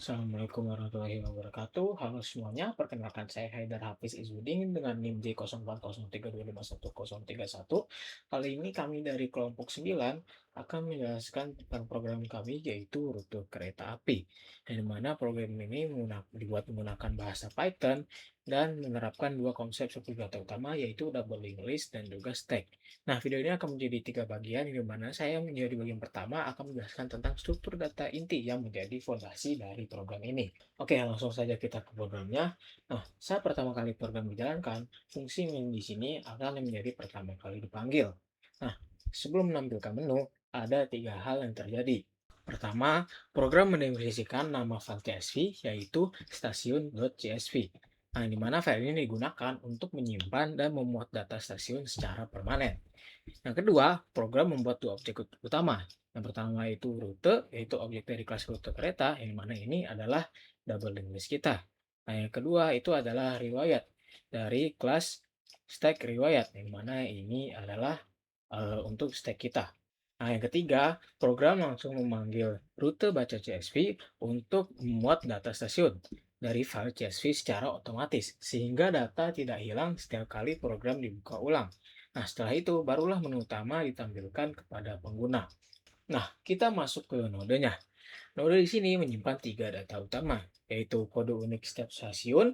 Assalamualaikum warahmatullahi wabarakatuh. Halo semuanya, perkenalkan saya Haidar Hafiz Izzuddin dengan NIM J0403251031. Kali ini kami dari kelompok 9 akan menjelaskan tentang program kami yaitu rute kereta api. Di mana program ini dibuat menggunakan bahasa Python dan menerapkan dua konsep seperti data utama yaitu double English dan juga stack. Nah, video ini akan menjadi tiga bagian, di mana saya menjadi bagian pertama akan menjelaskan tentang struktur data inti yang menjadi fondasi dari program ini. Oke, langsung saja kita ke programnya. Nah, saat pertama kali program dijalankan, fungsi menu di sini akan menjadi pertama kali dipanggil. Nah, sebelum menampilkan menu, ada tiga hal yang terjadi. Pertama, program mendefinisikan nama file CSV yaitu stasiun.csv. Nah, di mana file ini digunakan untuk menyimpan dan memuat data stasiun secara permanen. Yang kedua, program membuat dua objek utama. Yang pertama itu rute, yaitu objek dari kelas rute kereta, yang mana ini adalah double list kita. Nah, yang kedua itu adalah riwayat dari kelas stack riwayat, yang mana ini adalah untuk stack kita. Nah, yang ketiga, program langsung memanggil rute baca CSV untuk memuat data stasiun dari file CSV secara otomatis, sehingga data tidak hilang setiap kali program dibuka ulang. Nah, setelah itu barulah menu utama ditampilkan kepada pengguna. Nah, kita masuk ke nodenya. Node di sini menyimpan tiga data utama, yaitu kode unik setiap stasiun,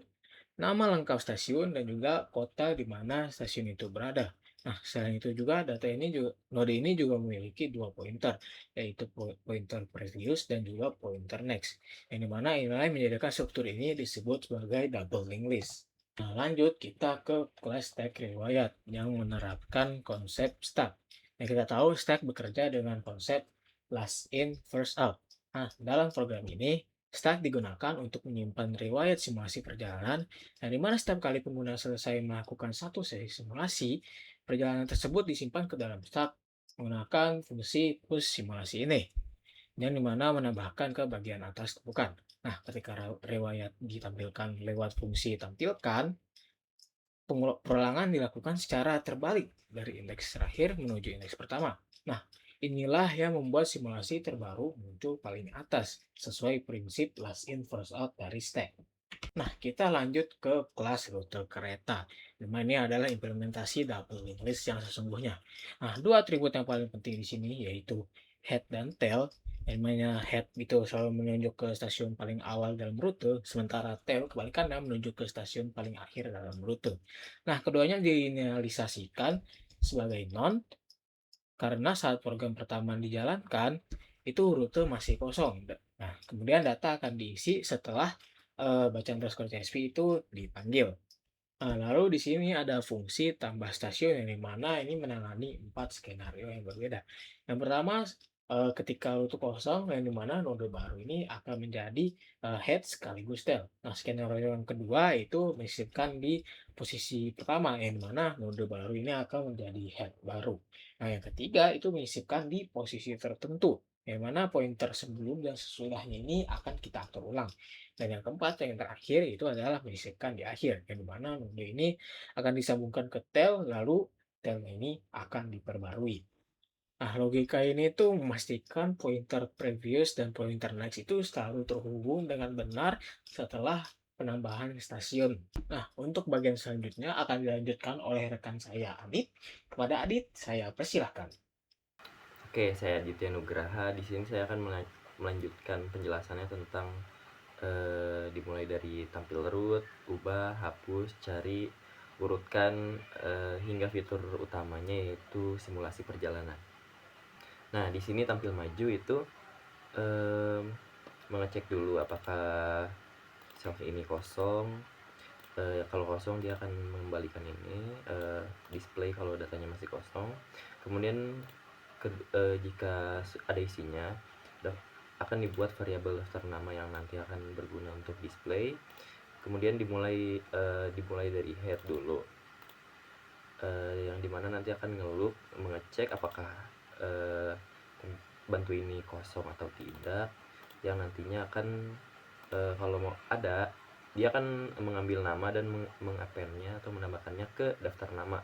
nama lengkap stasiun, dan juga kota di mana stasiun itu berada. Nah, selain itu juga node ini juga memiliki dua pointer, yaitu pointer previous dan juga pointer next. Yang dimana nilai menjadikan struktur ini disebut sebagai double linked list. Nah, lanjut kita ke kelas stack riwayat yang menerapkan konsep stack. Yang kita tahu stack bekerja dengan konsep last in first out. Nah, dalam program ini stack digunakan untuk menyimpan riwayat simulasi perjalanan, yang dimana setiap kali pengguna selesai melakukan satu sesi simulasi, perjalanan tersebut disimpan ke dalam stack menggunakan fungsi push simulasi ini, yang dimana menambahkan ke bagian atas bukan. Nah, ketika riwayat ditampilkan lewat fungsi tampilkan, perulangan dilakukan secara terbalik dari indeks terakhir menuju indeks pertama. Nah, inilah yang membuat simulasi terbaru muncul paling atas sesuai prinsip last in first out dari stack. Nah, kita lanjut ke kelas rute kereta. Dimana ini adalah implementasi double linked list yang sesungguhnya. Nah, dua atribut yang paling penting di sini yaitu head dan tail. Yang namanya head itu selalu menunjuk ke stasiun paling awal dalam rute, sementara tail kebalikannya menunjuk ke stasiun paling akhir dalam rute. Nah, keduanya diinisialisasikan sebagai non karena saat program pertama dijalankan, itu rute masih kosong. Nah, kemudian data akan diisi setelah bacaan underscore CSV itu dipanggil. Nah, lalu di sini ada fungsi tambah stasiun yang dimana ini menangani 4 skenario yang berbeda. Yang pertama, ketika rute kosong yang dimana node baru ini akan menjadi head sekaligus tail. Nah, skenario yang kedua itu menyisipkan di posisi pertama yang dimana node baru ini akan menjadi head baru. Nah, yang ketiga itu menyisipkan di posisi tertentu, yang mana pointer sebelum dan sesudahnya ini akan kita atur ulang. Dan yang keempat, yang terakhir itu adalah menyisipkan di akhir, yang dimana node ini akan disambungkan ke tail, lalu tailnya ini akan diperbarui. Nah, logika ini tuh memastikan pointer previous dan pointer next itu selalu terhubung dengan benar setelah penambahan stasiun. Nah, untuk bagian selanjutnya akan dilanjutkan oleh rekan saya Adit. Kepada Adit, saya persilahkan. Oke, saya Aditya Nugraha. Di sini saya akan melanjutkan penjelasannya tentang dimulai dari tampil root, ubah, hapus, cari, urutkan hingga fitur utamanya yaitu simulasi perjalanan. Nah, di sini tampil maju itu eh, mengecek dulu apakah self ini kosong. Kalau kosong dia akan mengembalikan ini display kalau datanya masih kosong. Kemudian jika ada isinya akan dibuat variabel daftar nama yang nanti akan berguna untuk display. Kemudian dimulai dari head dulu, yang dimana nanti akan ngeloop mengecek apakah uh, bantu ini kosong atau tidak, yang nantinya akan kalau mau ada dia akan mengambil nama dan mengappendnya atau menambahkannya ke daftar nama.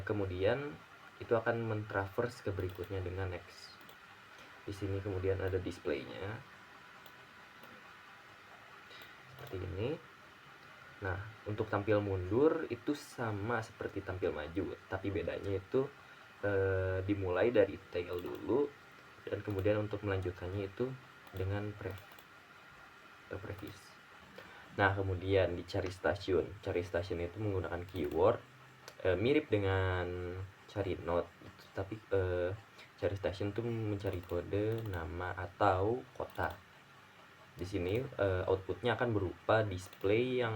Kemudian itu akan mentraverse ke berikutnya dengan next. Di sini kemudian ada displaynya. seperti ini. Nah, untuk tampil mundur itu sama seperti tampil maju, tapi bedanya itu dimulai dari tail dulu, dan kemudian untuk melanjutkannya itu dengan previs. Nah, kemudian dicari stasiun. Cari stasiun itu menggunakan keyword mirip dengan cari node, tapi cari stasiun itu mencari kode, nama, atau kota. Di sini outputnya akan berupa display yang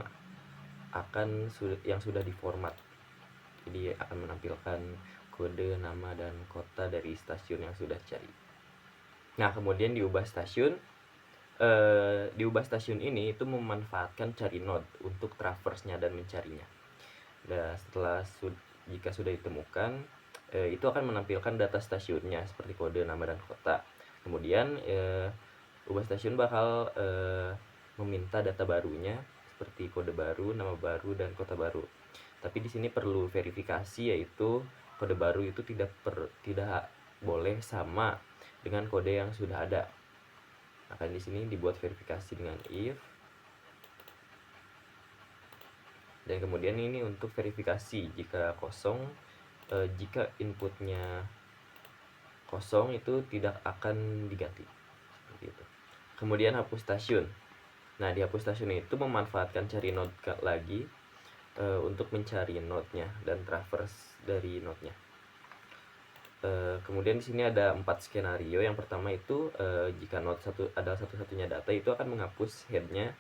sudah diformat. Jadi akan menampilkan kode, nama, dan kota dari stasiun yang sudah dicari. Nah, kemudian diubah stasiun. Diubah stasiun ini itu memanfaatkan cari node untuk traverse-nya dan mencarinya. Dan jika sudah ditemukan, itu akan menampilkan data stasiunnya seperti kode, nama, dan kota. Kemudian ubah stasiun bakal meminta data barunya seperti kode baru, nama baru, dan kota baru. Tapi di sini perlu verifikasi, yaitu kode baru itu tidak boleh sama dengan kode yang sudah ada. Maka di sini dibuat verifikasi dengan if. Dan kemudian ini untuk verifikasi jika kosong, jika inputnya kosong itu tidak akan diganti, seperti itu. Kemudian hapus stasiun. Nah, di hapus stasiun itu memanfaatkan cari node lagi untuk mencari node-nya dan traverse dari node-nya. Kemudian di sini ada 4 skenario. Yang pertama itu jika node adalah satu-satunya data, itu akan menghapus head-nya.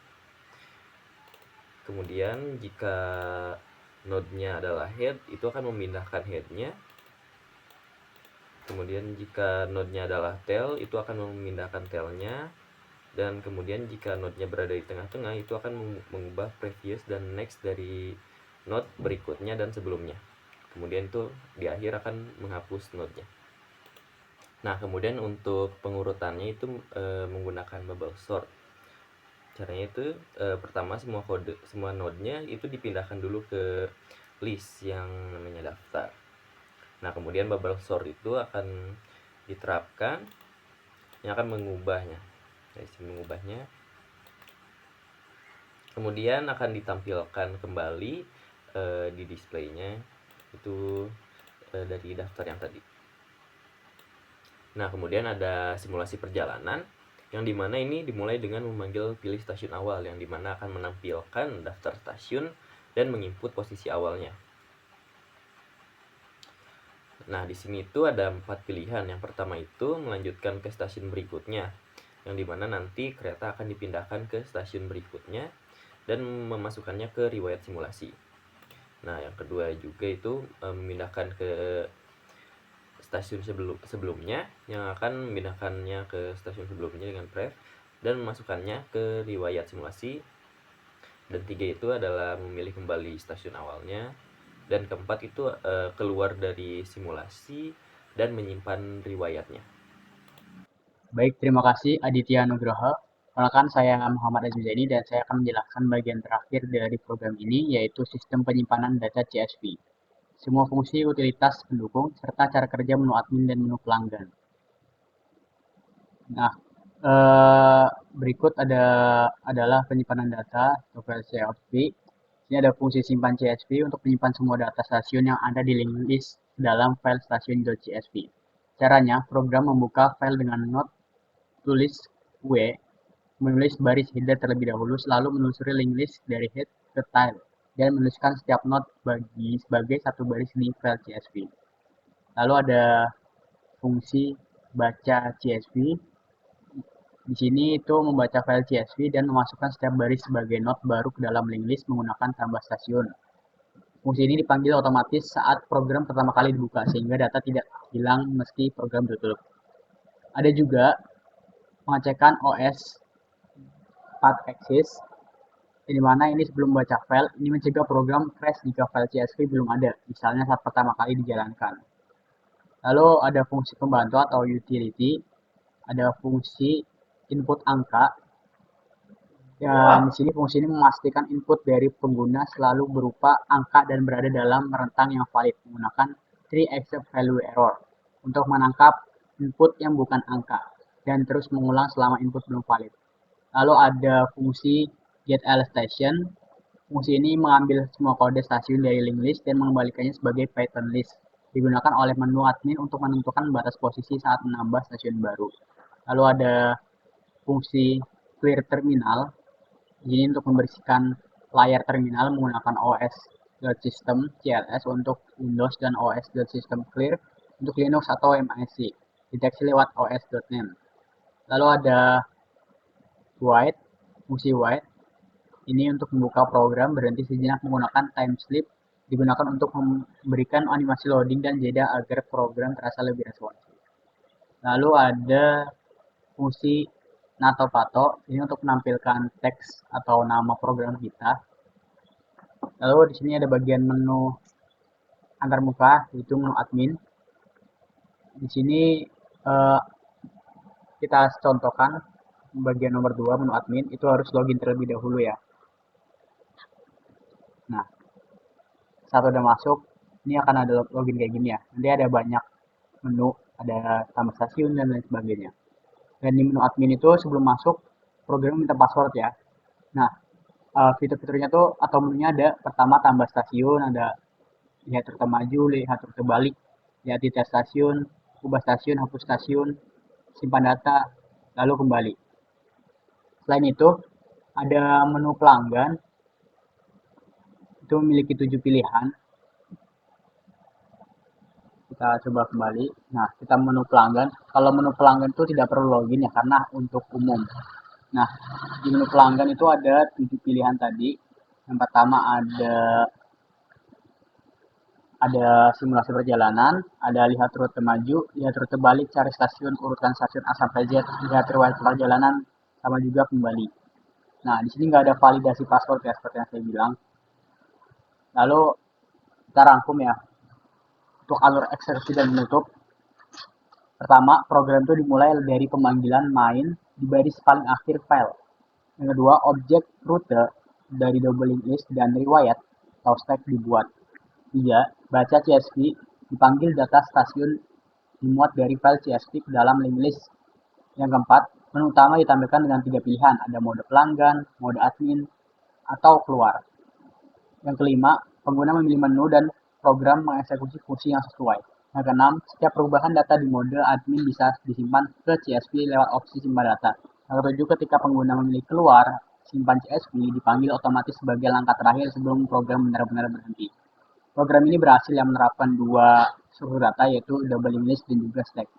Kemudian jika node-nya adalah head, itu akan memindahkan head-nya. Kemudian jika node-nya adalah tail, itu akan memindahkan tail-nya. Dan kemudian jika node-nya berada di tengah-tengah, itu akan mengubah previous dan next dari node berikutnya dan sebelumnya. Kemudian itu di akhir akan menghapus node-nya. Nah, kemudian untuk pengurutannya itu menggunakan bubble sort. Caranya itu pertama semua node-nya itu dipindahkan dulu ke list yang namanya daftar. Nah, kemudian bubble sort itu akan diterapkan yang akan mengubahnya. Kemudian akan ditampilkan kembali di displaynya itu dari daftar yang tadi. Nah, kemudian ada simulasi perjalanan, yang dimana ini dimulai dengan memanggil pilih stasiun awal, yang dimana akan menampilkan daftar stasiun dan menginput posisi awalnya. Nah, di sini itu ada 4 pilihan. Yang pertama itu melanjutkan ke stasiun berikutnya, yang dimana nanti kereta akan dipindahkan ke stasiun berikutnya dan memasukkannya ke riwayat simulasi. Nah, yang kedua juga itu memindahkan ke stasiun sebelumnya, yang akan memindahkannya ke stasiun sebelumnya dengan prev dan memasukkannya ke riwayat simulasi. Dan 3 itu adalah memilih kembali stasiun awalnya. Dan keempat itu keluar dari simulasi dan menyimpan riwayatnya. Baik, terima kasih Aditya Nugroho. Perkenalkan, saya Muhammad Azmi Zaini dan saya akan menjelaskan bagian terakhir dari program ini, yaitu sistem penyimpanan data CSV. Semua fungsi utilitas pendukung, serta cara kerja menu admin dan menu pelanggan. Nah, berikut adalah penyimpanan data atau file CSV. Ini ada fungsi simpan CSV untuk menyimpan semua data stasiun yang ada di link list dalam file stasiun.csv. Caranya, program membuka file dengan node tulis W, menulis baris header terlebih dahulu, selalu menelusuri link list dari head ke tail, dan menuliskan setiap node sebagai satu baris di file CSV. Lalu ada fungsi baca CSV. Di sini itu membaca file CSV dan memasukkan setiap baris sebagai node baru ke dalam link list menggunakan tambah stasiun. Fungsi ini dipanggil otomatis saat program pertama kali dibuka, sehingga data tidak hilang meski program ditutup. Ada juga pengecekan OS path access, di mana ini sebelum membaca file, ini mencegah program crash jika file CSV belum ada, misalnya saat pertama kali dijalankan. Lalu ada fungsi pembantu atau utility, ada fungsi input angka, dan di sini fungsi ini memastikan input dari pengguna selalu berupa angka dan berada dalam rentang yang valid menggunakan true except value error untuk menangkap input yang bukan angka dan terus mengulang selama input belum valid. Lalu ada fungsi getLStation. Fungsi ini mengambil semua kode stasiun dari link list dan mengembalikannya sebagai Python list. Digunakan oleh menu admin untuk menentukan batas posisi saat menambah stasiun baru. Lalu ada fungsi clear terminal. Ini untuk membersihkan layar terminal menggunakan os.system CLS untuk Windows dan os.system clear untuk Linux atau MAC. Deteksi lewat os.name. Lalu ada wait, fungsi wait. Ini untuk membuka program berhenti sejenak menggunakan timestamp, digunakan untuk memberikan animasi loading dan jeda agar program terasa lebih responsif. Lalu ada fungsi nato pato, ini untuk menampilkan teks atau nama program kita. Lalu di sini ada bagian menu antarmuka, yaitu menu admin. Di sini kita contohkan bagian nomor 2 menu admin itu harus login terlebih dahulu ya. Nah, saat udah masuk, ini akan ada login kayak gini ya. Nanti ada banyak menu, ada tambah stasiun dan lain sebagainya. Dan di menu admin itu sebelum masuk, program minta password ya. Nah, fitur-fiturnya tuh atau menunya ada pertama tambah stasiun, ada lihat rute maju, lihat rute balik, lihat titik stasiun, ubah stasiun, hapus stasiun, simpan data, lalu kembali. Selain itu, ada menu pelanggan, itu memiliki 7 pilihan. Kita coba kembali. Nah, kita menu pelanggan. Kalau menu pelanggan itu tidak perlu login ya, karena untuk umum. Nah, di menu pelanggan itu ada 7 pilihan tadi. Yang pertama ada simulasi perjalanan, ada lihat rute maju, lihat rute balik, cari stasiun, urutkan stasiun A sampai Z, lihat riwayat perjalanan, sama juga kembali. Nah, di sini nggak ada validasi password ya, seperti yang saya bilang. Lalu kita rangkum ya, untuk alur eksekusi dan menutup. Pertama, program itu dimulai dari pemanggilan main di baris paling akhir file. Yang kedua, objek rute dari double link list dan riwayat atau stack dibuat. 3. Baca CSV, dipanggil data stasiun dimuat dari file CSV ke dalam link list. Yang keempat, menu utama ditampilkan dengan 3 pilihan, ada mode pelanggan, mode admin, atau keluar. Yang kelima, pengguna memilih menu dan program mengeksekusi fungsi yang sesuai. Yang keenam, setiap perubahan data di mode admin bisa disimpan ke CSV lewat opsi simpan data. Yang ketujuh, ketika pengguna memilih keluar simpan CSV, dipanggil otomatis sebagai langkah terakhir sebelum program benar-benar berhenti. Program ini berhasil yang menerapkan 2 struktur data, yaitu double link list dan juga stack.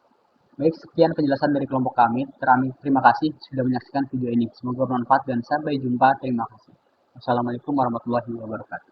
Baik, sekian penjelasan dari kelompok kami. Terima kasih sudah menyaksikan video ini. Semoga bermanfaat dan sampai jumpa. Terima kasih. Wassalamualaikum warahmatullahi wabarakatuh.